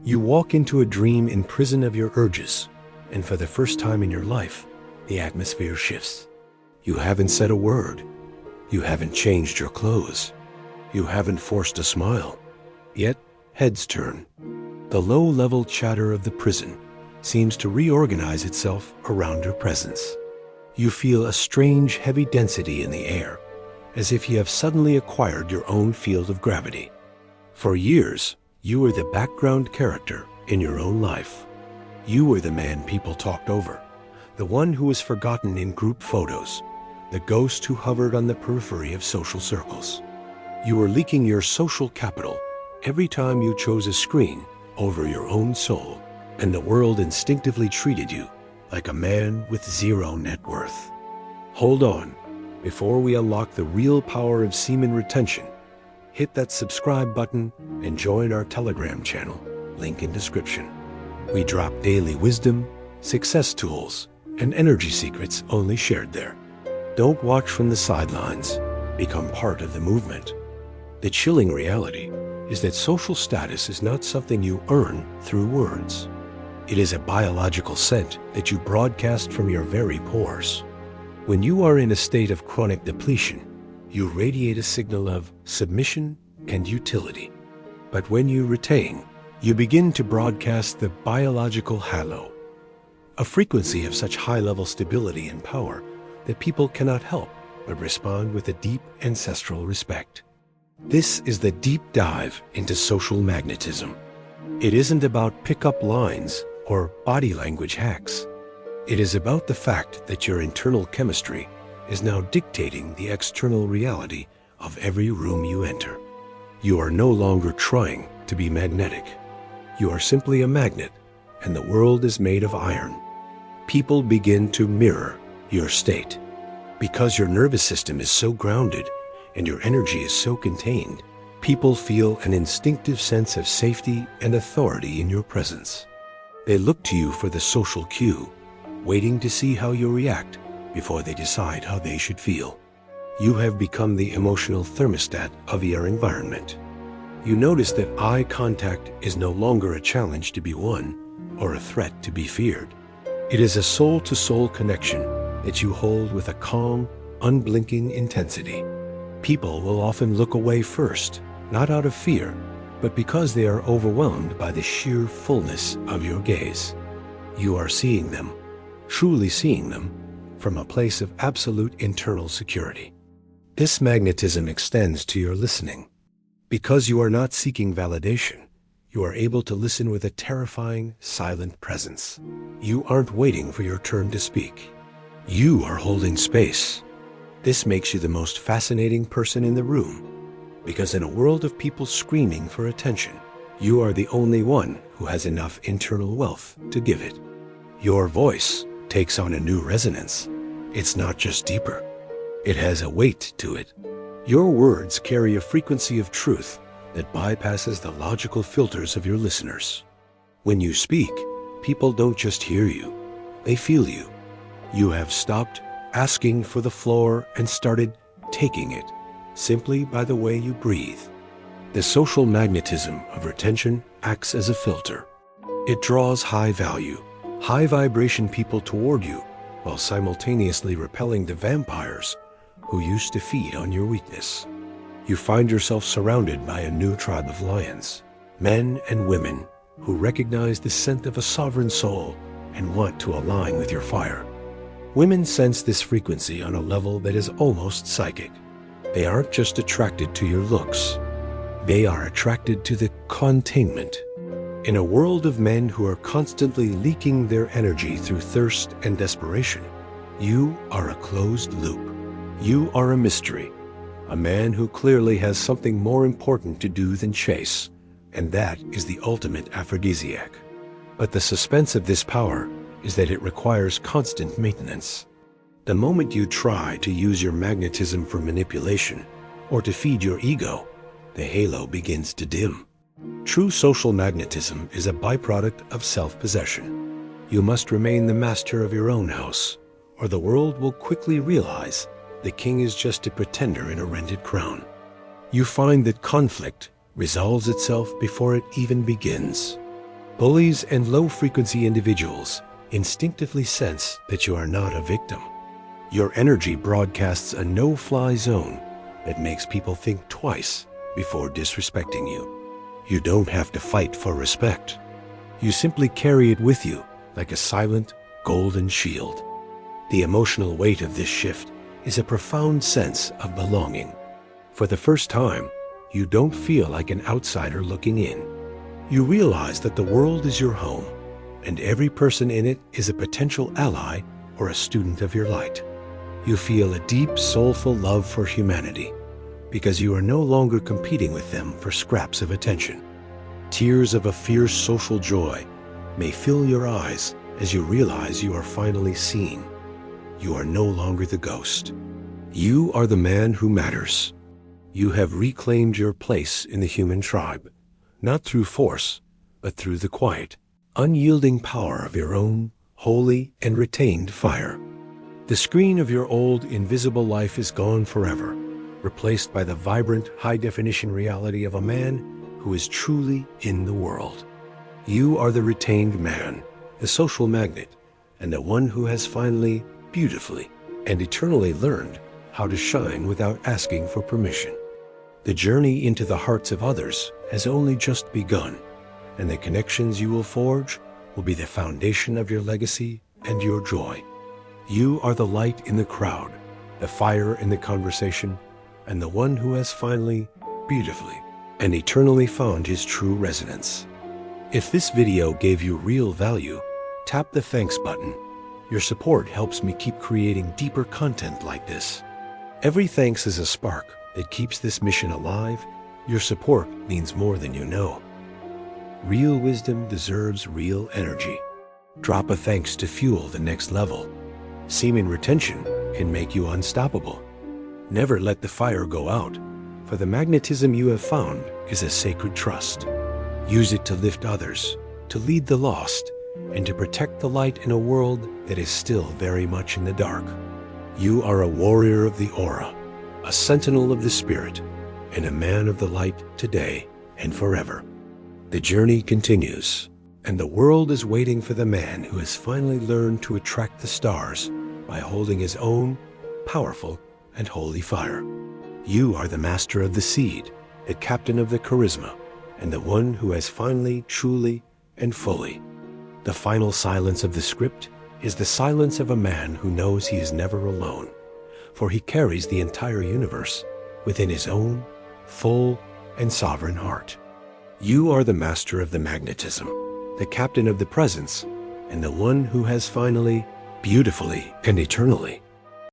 You walk into a dream in prison of your urges, and for the first time in your life, the atmosphere shifts. You haven't said a word. You haven't changed your clothes. You haven't forced a smile. Yet, heads turn. The low-level chatter of the prison seems to reorganize itself around your presence. You feel a strange, heavy density in the air, as if you have suddenly acquired your own field of gravity. For years, you were the background character in your own life. You were the man people talked over, the one who was forgotten in group photos, the ghost who hovered on the periphery of social circles. You were leaking your social capital every time you chose a screen over your own soul, and the world instinctively treated you like a man with zero net worth. Hold on. Before we unlock the real power of semen retention, hit that subscribe button and join our Telegram channel, link in description. We drop daily wisdom, success tools, and energy secrets only shared there. Don't watch from the sidelines. Become part of the movement. The chilling reality is that social status is not something you earn through words. It is a biological scent that you broadcast from your very pores. When you are in a state of chronic depletion, you radiate a signal of submission and utility. But when you retain, you begin to broadcast the biological halo, a frequency of such high-level stability and power that people cannot help but respond with a deep ancestral respect. This is the deep dive into social magnetism. It isn't about pick-up lines or body language hacks. It is about the fact that your internal chemistry is now dictating the external reality of every room you enter. You are no longer trying to be magnetic. You are simply a magnet, and the world is made of iron. People begin to mirror your state. Because your nervous system is so grounded and your energy is so contained, people feel an instinctive sense of safety and authority in your presence. They look to you for the social cue, waiting to see how you react before they decide how they should feel. You have become the emotional thermostat of your environment. You notice that eye contact is no longer a challenge to be won or a threat to be feared. It is a soul-to-soul connection that you hold with a calm, unblinking intensity. People will often look away first, not out of fear, but because they are overwhelmed by the sheer fullness of your gaze. You are seeing them, truly seeing them, from a place of absolute internal security. This magnetism extends to your listening. Because you are not seeking validation, you are able to listen with a terrifying, silent presence. You aren't waiting for your turn to speak. You are holding space. This makes you the most fascinating person in the room, because in a world of people screaming for attention, you are the only one who has enough internal wealth to give it. Your voice takes on a new resonance. It's not just deeper. It has a weight to it. Your words carry a frequency of truth that bypasses the logical filters of your listeners. When you speak, people don't just hear you, they feel you. You have stopped asking for the floor and started taking it, simply by the way you breathe. The social magnetism of retention acts as a filter. It draws high value, high vibration people toward you, while simultaneously repelling the vampires who used to feed on your weakness. You find yourself surrounded by a new tribe of lions, men and women who recognize the scent of a sovereign soul and want to align with your fire. Women sense this frequency on a level that is almost psychic. They aren't just attracted to your looks. They are attracted to the containment. In a world of men who are constantly leaking their energy through thirst and desperation, you are a closed loop. You are a mystery, a man who clearly has something more important to do than chase, and that is the ultimate aphrodisiac. But the suspense of this power is that it requires constant maintenance. The moment you try to use your magnetism for manipulation or to feed your ego, the halo begins to dim. True social magnetism is a byproduct of self-possession. You must remain the master of your own house, or the world will quickly realize the king is just a pretender in a rented crown. You find that conflict resolves itself before it even begins. Bullies and low-frequency individuals instinctively sense that you are not a victim. Your energy broadcasts a no-fly zone that makes people think twice before disrespecting you. You don't have to fight for respect. You simply carry it with you like a silent, golden shield. The emotional weight of this shift is a profound sense of belonging. For the first time, you don't feel like an outsider looking in. You realize that the world is your home, and every person in it is a potential ally or a student of your light. You feel a deep, soulful love for humanity, because you are no longer competing with them for scraps of attention. Tears of a fierce social joy may fill your eyes as you realize you are finally seen. You are no longer the ghost. You are the man who matters. You have reclaimed your place in the human tribe, not through force, but through the quiet, unyielding power of your own holy and retained fire. The screen of your old, invisible life is gone forever, replaced by the vibrant, high-definition reality of a man who is truly in the world. You are the retained man, the social magnet, and the one who has finally, beautifully, and eternally learned how to shine without asking for permission. The journey into the hearts of others has only just begun, and the connections you will forge will be the foundation of your legacy and your joy. You are the light in the crowd, the fire in the conversation, and the one who has finally, beautifully, and eternally found his true resonance. If this video gave you real value, tap the thanks button. Your support helps me keep creating deeper content like this. Every thanks is a spark that keeps this mission alive. Your support means more than you know. Real wisdom deserves real energy. Drop a thanks to fuel the next level. Semen retention can make you unstoppable. Never let the fire go out, for the magnetism you have found is a sacred trust. Use it to lift others, to lead the lost, and to protect the light in a world that is still very much in the dark. You are a warrior of the aura, a sentinel of the spirit, and a man of the light today and forever. The journey continues, and the world is waiting for the man who has finally learned to attract the stars by holding his own powerful and holy fire. You are the master of the seed, the captain of the charisma, and the one who has finally, truly, and fully. The final silence of the script is the silence of a man who knows he is never alone, for he carries the entire universe within his own full and sovereign heart. You are the master of the magnetism, the captain of the presence, and the one who has finally, beautifully, and eternally